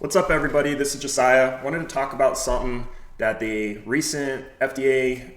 What's up, everybody? This is Josiah. I wanted to talk about something that the recent FDA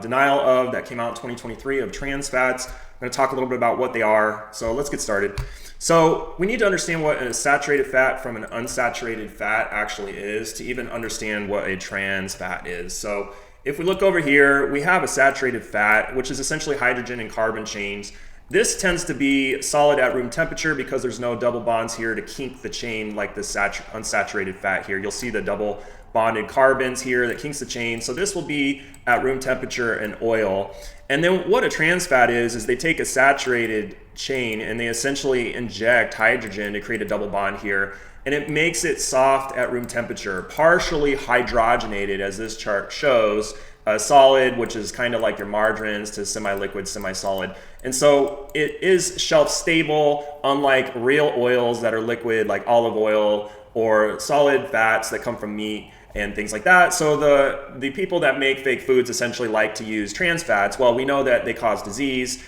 denial of that came out in 2023 of trans fats. I'm going to talk a little bit about what they are. So let's get started. So we need to understand what a saturated fat from an unsaturated fat actually is to even understand what a trans fat is. So if we look over here, we have a saturated fat, which is essentially hydrogen and carbon chains. This tends to be solid at room temperature because there's no double bonds here to kink the chain like this unsaturated fat here. You'll see the double bonded carbons here that kinks the chain. So this will be at room temperature and oil. And then what a trans fat is they take a saturated chain and they essentially inject hydrogen to create a double bond here. And it makes it soft at room temperature, partially hydrogenated as this chart shows. Solid, which is kind of like your margarines, to semi-liquid, semi-solid. And so it is shelf stable, unlike real oils that are liquid like olive oil or solid fats that come from meat and things like that. So the people that make fake foods essentially like to use trans fats. Well, we know that they cause disease.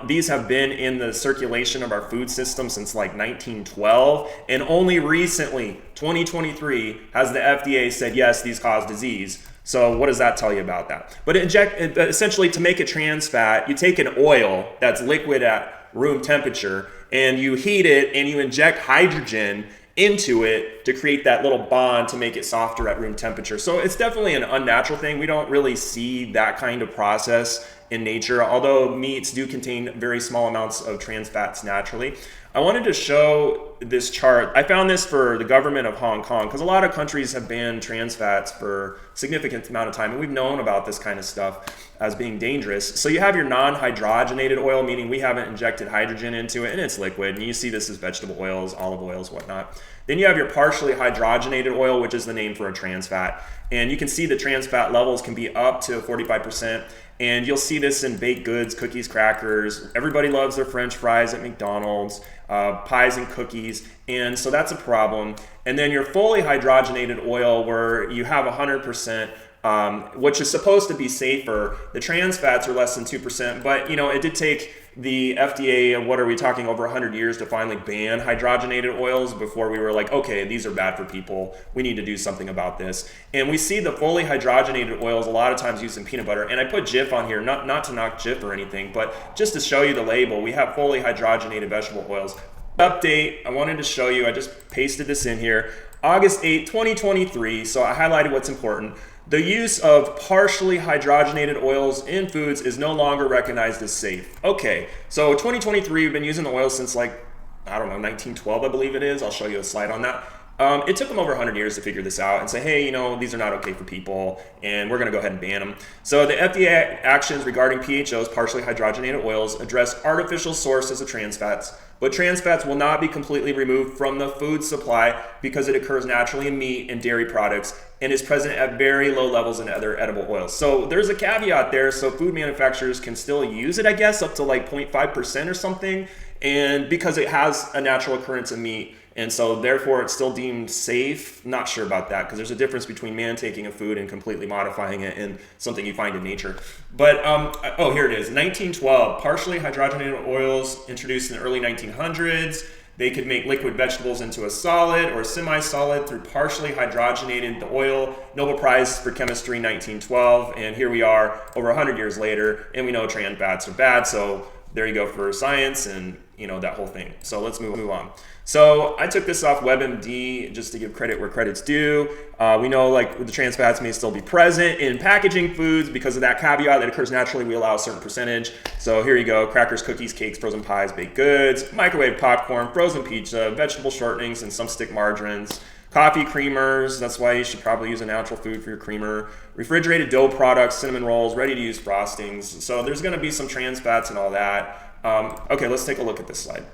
These have been in the circulation of our food system since like 1912, and only recently, 2023, has the FDA said, yes, these cause disease. So what does that tell you about that? But essentially, to make a trans fat, you take an oil that's liquid at room temperature and you heat it and you inject hydrogen into it to create that little bond to make it softer at room temperature. So it's definitely an unnatural thing. We don't really see that kind of process in nature, although meats do contain very small amounts of trans fats naturally. I wanted to show this chart. I found this for the government of Hong Kong because a lot of countries have banned trans fats for a significant amount of time, and we've known about this kind of stuff as being dangerous. So you have your non-hydrogenated oil, meaning we haven't injected hydrogen into it and it's liquid, and you see this as vegetable oils, olive oils, whatnot. Then you have your partially hydrogenated oil, which is the name for a trans fat, and you can see the trans fat levels can be up to 45%. And you'll see this in baked goods, cookies, crackers. Everybody loves their French fries at McDonald's, pies and cookies. And so that's a problem. And then your fully hydrogenated oil, where you have 100%, which is supposed to be safer. The trans fats are less than 2%, but it did take the FDA, what are we talking, over 100 years to finally ban hydrogenated oils before we were like, okay, these are bad for people. We need to do something about this. And we see the fully hydrogenated oils a lot of times used in peanut butter. And I put Jif on here, not to knock Jif or anything, but just to show you the label. We have fully hydrogenated vegetable oils. Update, I wanted to show you, I just pasted this in here. August 8, 2023, so I highlighted what's important. The use of partially hydrogenated oils in foods is no longer recognized as safe. Okay, so 2023, we've been using the oil since 1912, I believe it is. I'll show you a slide on that. It took them over 100 years to figure this out and say, hey, these are not okay for people, and we're going to go ahead and ban them. So the FDA actions regarding PHOs, partially hydrogenated oils, address artificial sources of trans fats, but trans fats will not be completely removed from the food supply because it occurs naturally in meat and dairy products and is present at very low levels in other edible oils. So there's a caveat there. So food manufacturers can still use it, I guess, up to 0.5% or something, and because it has a natural occurrence in meat. And so therefore it's still deemed safe. Not sure about that because there's a difference between man taking a food and completely modifying it and something you find in nature. But, here it is, 1912, partially hydrogenated oils introduced in the early 1900s. They could make liquid vegetables into a solid or semi-solid through partially hydrogenated the oil. Nobel Prize for Chemistry, 1912. And here we are over 100 years later, and we know trans fats are bad. So there you go for science and that whole thing. So let's move on. So I took this off WebMD just to give credit where credit's due. We know the trans fats may still be present in packaging foods because of that caveat that occurs naturally. We allow a certain percentage. So here you go: crackers, cookies, cakes, frozen pies, baked goods, microwave popcorn, frozen pizza, vegetable shortenings, and some stick margarines. Coffee creamers, that's why you should probably use a natural food for your creamer. Refrigerated dough products, cinnamon rolls, ready-to-use frostings. So there's going to be some trans fats and all that. Okay, let's take a look at this slide.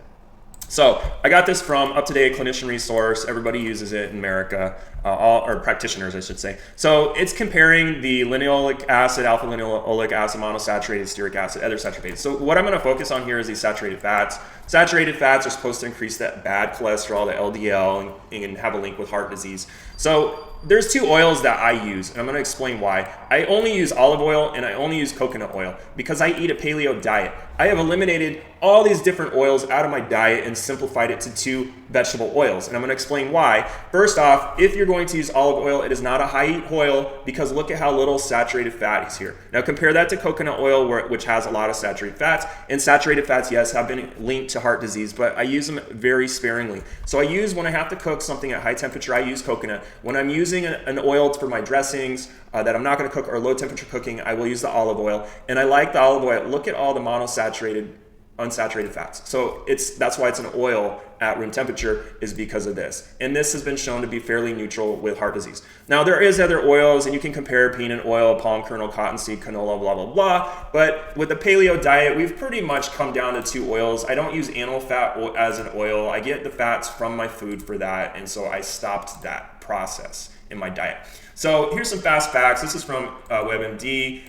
So I got this from UpToDate clinician resource. Everybody uses it in America, or practitioners, I should say. So it's comparing the linoleic acid, alpha linoleic acid, monosaturated stearic acid, other saturated. So what I'm going to focus on here is these saturated fats. Saturated fats are supposed to increase that bad cholesterol, the LDL, and have a link with heart disease. So there's two oils that I use, and I'm going to explain why. I only use olive oil and I only use coconut oil because I eat a paleo diet. I have eliminated all these different oils out of my diet and simplified it to 2 vegetable oils, and I'm going to explain why. First off, if you're going to use olive oil, it is not a high heat oil because look at how little saturated fat is here. Now compare that to coconut oil, which has a lot of saturated fats, and saturated fats, yes, have been linked to heart disease, but I use them very sparingly. So I use, when I have to cook something at high temperature, I use coconut. When I'm using an oil for my dressings that I'm not going to cook, or low temperature cooking, I will use the olive oil. And I like the olive oil. Look at all the monosaturated, unsaturated fats. So that's why it's an oil at room temperature, is because of this. And this has been shown to be fairly neutral with heart disease. Now there is other oils, and you can compare peanut oil, palm kernel, cottonseed, canola, blah, blah, blah. But with the paleo diet, we've pretty much come down to 2 oils. I don't use animal fat as an oil. I get the fats from my food for that. And so I stopped that process in my diet. So here's some fast facts. This is from WebMD.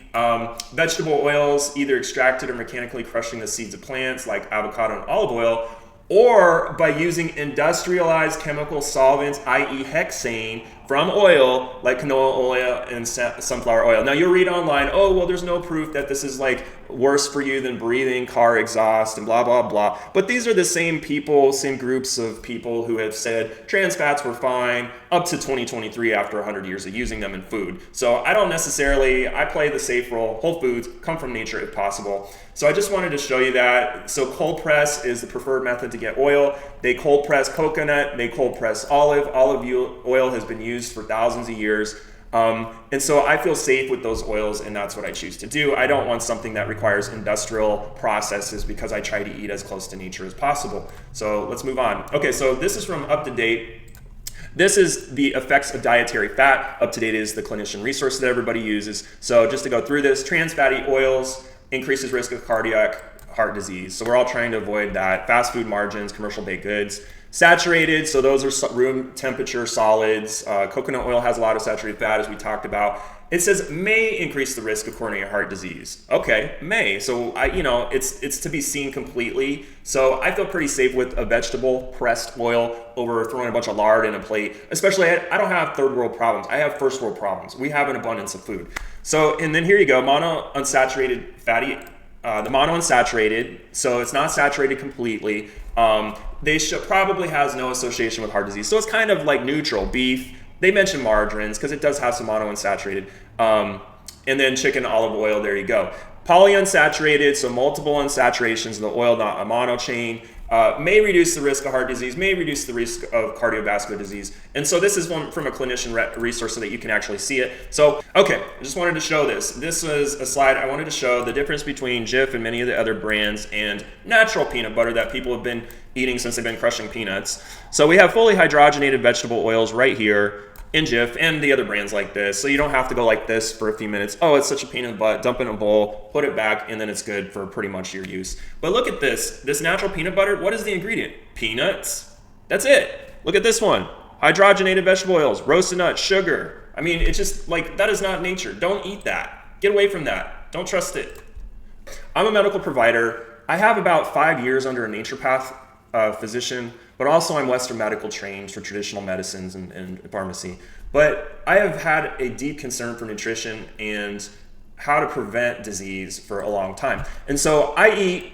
Vegetable oils, either extracted or mechanically crushing the seeds of plants like avocado and olive oil, or by using industrialized chemical solvents, i.e. hexane, from oil like canola oil and sunflower oil. Now you'll read online, oh, well, there's no proof that this is like worse for you than breathing car exhaust and blah, blah, blah. But these are the same people, same groups of people who have said trans fats were fine up to 2023 after 100 years of using them in food. So I don't necessarily, I play the safe role. Whole foods, come from nature if possible. So I just wanted to show you that. So cold press is the preferred method to get oil. They cold press coconut, they cold press olive. Olive oil has been used for thousands of years. And so I feel safe with those oils, and that's what I choose to do. I don't want something that requires industrial processes because I try to eat as close to nature as possible. So let's move on. Okay, so this is from Up to Date. This is the effects of dietary fat. Up to Date is the clinician resource that everybody uses. So just to go through this, trans fatty oils increases risk of cardiac heart disease. So we're all trying to avoid that. Fast food margins, commercial baked goods. Saturated, so those are room temperature solids. Coconut oil has a lot of saturated fat, as we talked about. It says may increase the risk of coronary heart disease. Okay, may. So it's to be seen completely. So I feel pretty safe with a vegetable pressed oil over throwing a bunch of lard in a plate. Especially, I don't have third world problems. I have first world problems. We have an abundance of food. So, and then here you go, monounsaturated fatty. The monounsaturated, so it's not saturated completely. They probably has no association with heart disease. So it's kind of like neutral. Beef, they mention margarines because it does have some monounsaturated. And then chicken, olive oil, there you go. Polyunsaturated, so multiple unsaturations of the oil, not a mono chain. May reduce the risk of heart disease, may reduce the risk of cardiovascular disease. And so this is one from a clinician resource so that you can actually see it. So, okay, I just wanted to show this. This was a slide I wanted to show the difference between Jif and many of the other brands and natural peanut butter that people have been eating since they've been crushing peanuts. So we have fully hydrogenated vegetable oils right here in Jif and the other brands like this. So you don't have to go like this for a few minutes. Oh, it's such a peanut butter. Dump it in a bowl, put it back, and then it's good for pretty much your use. But look at this. This natural peanut butter, what is the ingredient? Peanuts. That's it. Look at this one. Hydrogenated vegetable oils, roasted nuts, sugar. I mean, it's just like, that is not nature. Don't eat that. Get away from that. Don't trust it. I'm a medical provider. I have about 5 years under a naturopath physician, but also I'm Western medical trained for traditional medicines and pharmacy. But I have had a deep concern for nutrition and how to prevent disease for a long time. And so I eat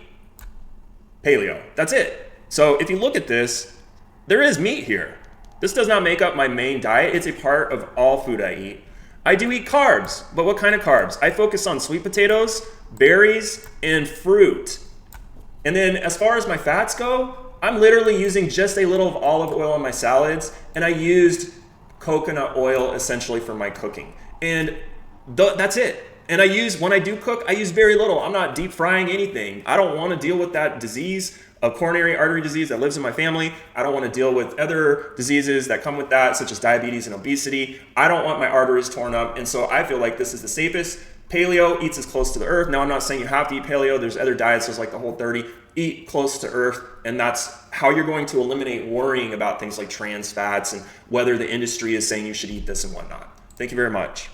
paleo. That's it. So if you look at this, there is meat here. This does not make up my main diet. It's a part of all food I eat. I do eat carbs, but what kind of carbs? I focus on sweet potatoes, berries, and fruit. And then as far as my fats go, I'm literally using just a little of olive oil on my salads, and I used coconut oil essentially for my cooking. And that's it. And when I do cook, I use very little. I'm not deep frying anything. I don't want to deal with that disease of coronary artery disease that lives in my family. I don't want to deal with other diseases that come with that, such as diabetes and obesity. I don't want my arteries torn up. And so I feel like this is the safest. Paleo eats as close to the earth. Now, I'm not saying you have to eat paleo. There's other diets, there's like the Whole30. Eat close to earth, and that's how you're going to eliminate worrying about things like trans fats and whether the industry is saying you should eat this and whatnot. Thank you very much.